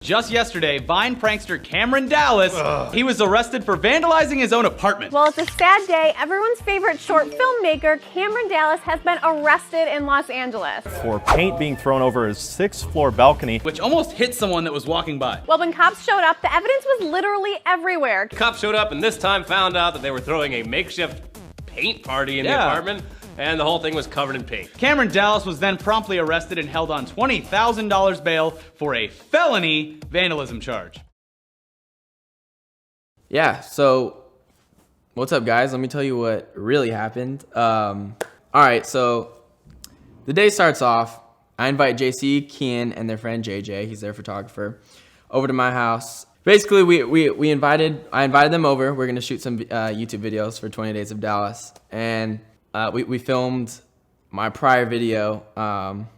Just yesterday, Vine prankster Cameron Dallas, he was arrested for vandalizing his own apartment. Well, it's a sad day. Everyone's favorite short filmmaker, Cameron Dallas, has been arrested in Los Angeles. For paint being thrown over his 6th floor balcony. Which almost hit someone that was walking by. Well, when cops showed up, the evidence was literally everywhere. Cops showed up and this time found out that they were throwing a makeshift paint party in the apartment, and the whole thing was covered in paint. Cameron Dallas was then promptly arrested and held on $20,000 bail for a felony vandalism charge. Yeah, so what's up, guys? Let me tell you what really happened. All right, so the day starts off. I invite JC, Kian, and their friend JJ, he's their photographer, over to my house. Basically, I invited them over. We're gonna shoot some YouTube videos for 20 Days of Dallas, and we filmed my prior video,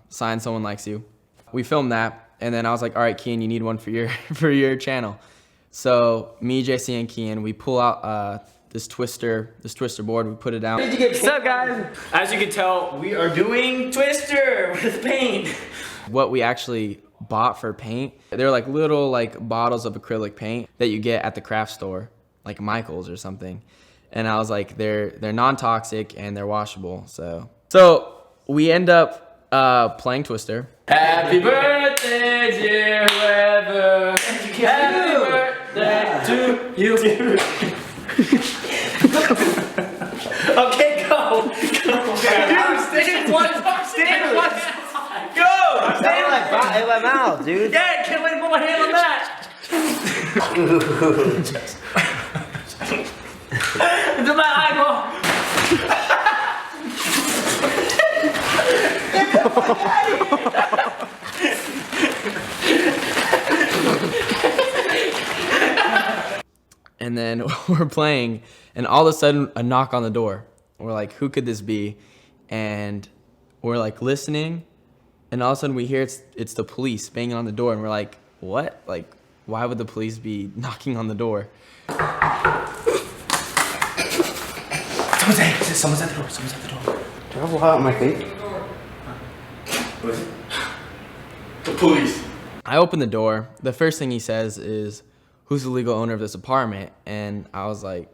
Sign Someone Likes You. We filmed that, and then I was like, all right, Kian, you need one for your channel. So me, JC, and Kian, we pull out this twister board, we put it down. What's up, guys? As you can tell, we are doing twister with paint. What we actually bought for paint, they're like little bottles of acrylic paint that you get at the craft store, like Michael's or something. And I was like, they're non-toxic and they're washable. So we end up playing Twister. Happy birthday, dear whoever. Happy birthday to you. Okay, go. Dude, stay in one. Go. Hey, let him out, dude. Yeah, can't wait to put my hand on that. Do my eyeball. And then we're playing, and all of a sudden a knock on the door. We're like, who could this be? And we're like listening, and all of a sudden we hear it's the police banging on the door, and we're like, what? Like, why would the police be knocking on the door? Someone's at the door. Someone's at the door. Do I have a lot on my feet? What is it? The police. I open the door. The first thing he says is, who's the legal owner of this apartment? And I was like,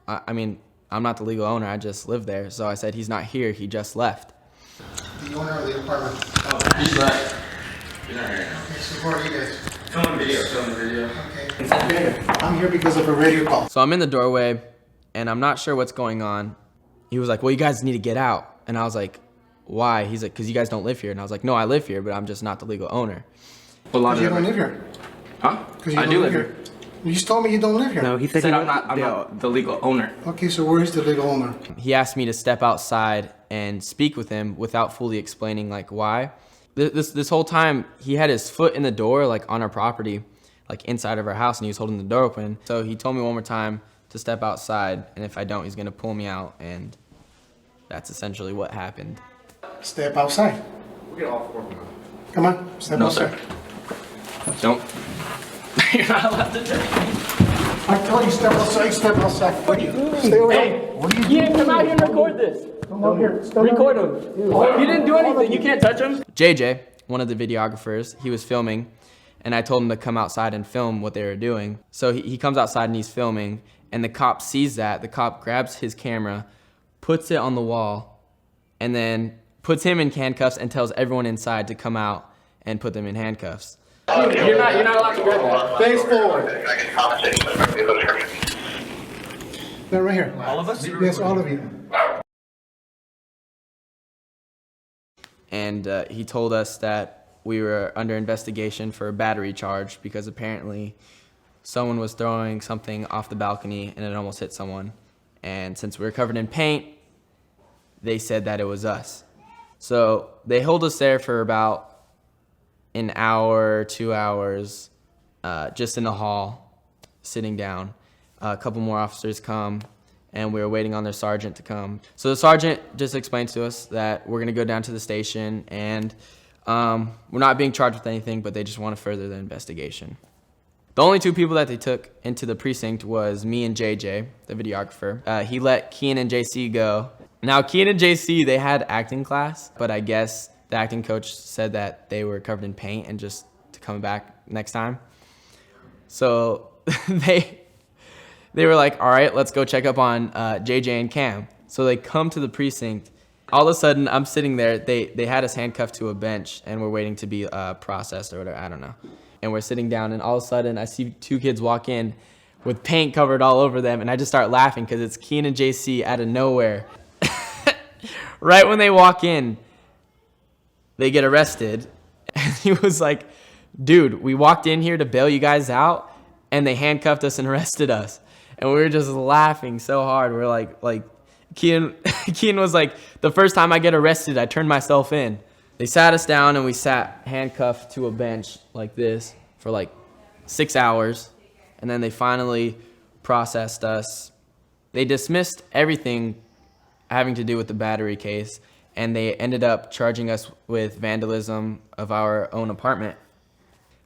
I mean, I'm not the legal owner, I just live there. So I said, he's not here, he just left. The owner of the apartment. Oh, he's left. You're not here. Okay, so who are you guys? Filming video. Okay. I'm here because of a radio call. So I'm in the doorway, and I'm not sure what's going on. He was like, well, you guys need to get out. And I was like, why? He's like, because you guys don't live here. And I was like, no, I live here, but I'm just not the legal owner. Because you don't live here. Huh? Because you I don't do live here. You just told me you don't live here. No, he said I'm not the legal owner. Okay, so where is the legal owner? He asked me to step outside and speak with him without fully explaining like why. This whole time, he had his foot in the door, like on our property, like inside of our house, and he was holding the door open. So he told me one more time to step outside, and if I don't, he's gonna pull me out, and that's essentially what happened. Step outside. We get all four of them. Come on, step outside. Sir. Don't. You're not allowed to touch me. I told you step outside, step outside. What are you doing? Stay away. Hey, you can't come out here and record this. Come over here. Record him. He didn't do anything. You can't touch him. JJ, one of the videographers, he was filming, and I told him to come outside and film what they were doing. So he comes outside and he's filming, and the cop sees that. The cop grabs his camera, puts it on the wall, and then puts him in handcuffs and tells everyone inside to come out and put them in handcuffs. You're not allowed to go. Face forward. They're right here. All of us? Yes, all of you. And he told us that we were under investigation for a battery charge because apparently someone was throwing something off the balcony and it almost hit someone. And since we were covered in paint, they said that it was us. So they held us there for about an hour, 2 hours, just in the hall, sitting down. A couple more officers come, and we were waiting on their sergeant to come. So the sergeant just explained to us that we're gonna go down to the station, and we're not being charged with anything, but they just want to further the investigation. The only two people that they took into the precinct was me and JJ, the videographer. He let Kian and Jc go. Now, Kian and Jc, they had acting class, but I guess the acting coach said that they were covered in paint and just to come back next time. So they were like, all right, let's go check up on JJ and Cam. So they come to the precinct. All of a sudden, I'm sitting there. They had us handcuffed to a bench, and we're waiting to be processed or whatever. I don't know. And we're sitting down, and all of a sudden, I see 2 kids walk in with paint covered all over them, and I just start laughing because it's Kian and Jc out of nowhere. Right when they walk in, they get arrested. And he was like, dude, we walked in here to bail you guys out, and they handcuffed us and arrested us. And we were just laughing so hard. We're like Kian was like, the first time I get arrested, I turn myself in. They sat us down, and we sat handcuffed to a bench like this for like 6 hours. And then they finally processed us. They dismissed everything having to do with the battery case, and they ended up charging us with vandalism of our own apartment.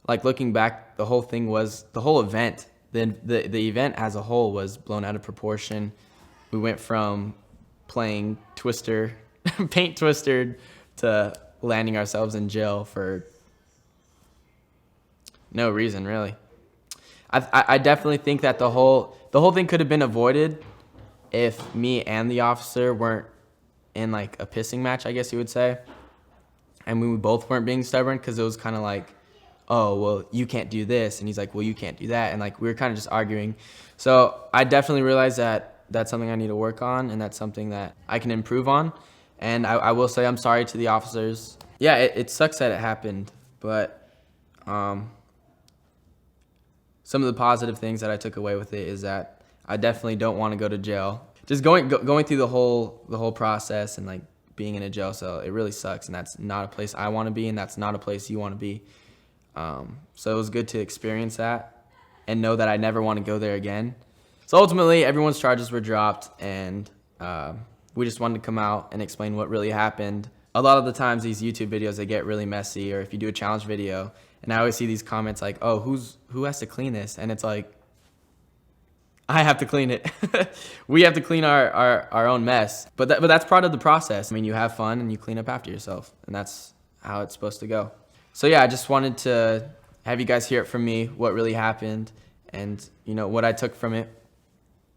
Like, looking back, the whole event, the event as a whole was blown out of proportion. We went from playing Twister, paint Twister, to landing ourselves in jail for no reason, really. I definitely think that the whole thing could have been avoided if me and the officer weren't in like a pissing match, I guess you would say. And we both weren't being stubborn, because it was kind of like, oh, well, you can't do this. And he's like, well, you can't do that. And like, we were kind of just arguing. So I definitely realized that that's something I need to work on, and that's something that I can improve on. And I will say I'm sorry to the officers. Yeah, it sucks that it happened, but some of the positive things that I took away with it is that I definitely don't want to go to jail. Just going through the whole process and like being in a jail cell, it really sucks, and that's not a place I want to be, and that's not a place you want to be. So it was good to experience that and know that I never want to go there again. So ultimately, everyone's charges were dropped, and we just wanted to come out and explain what really happened. A lot of the times, these YouTube videos, they get really messy, or if you do a challenge video, and I always see these comments like, oh, who has to clean this? And it's like, I have to clean it. We have to clean our own mess. But that's part of the process. I mean, you have fun and you clean up after yourself, and that's how it's supposed to go. So yeah, I just wanted to have you guys hear it from me, what really happened, and what I took from it.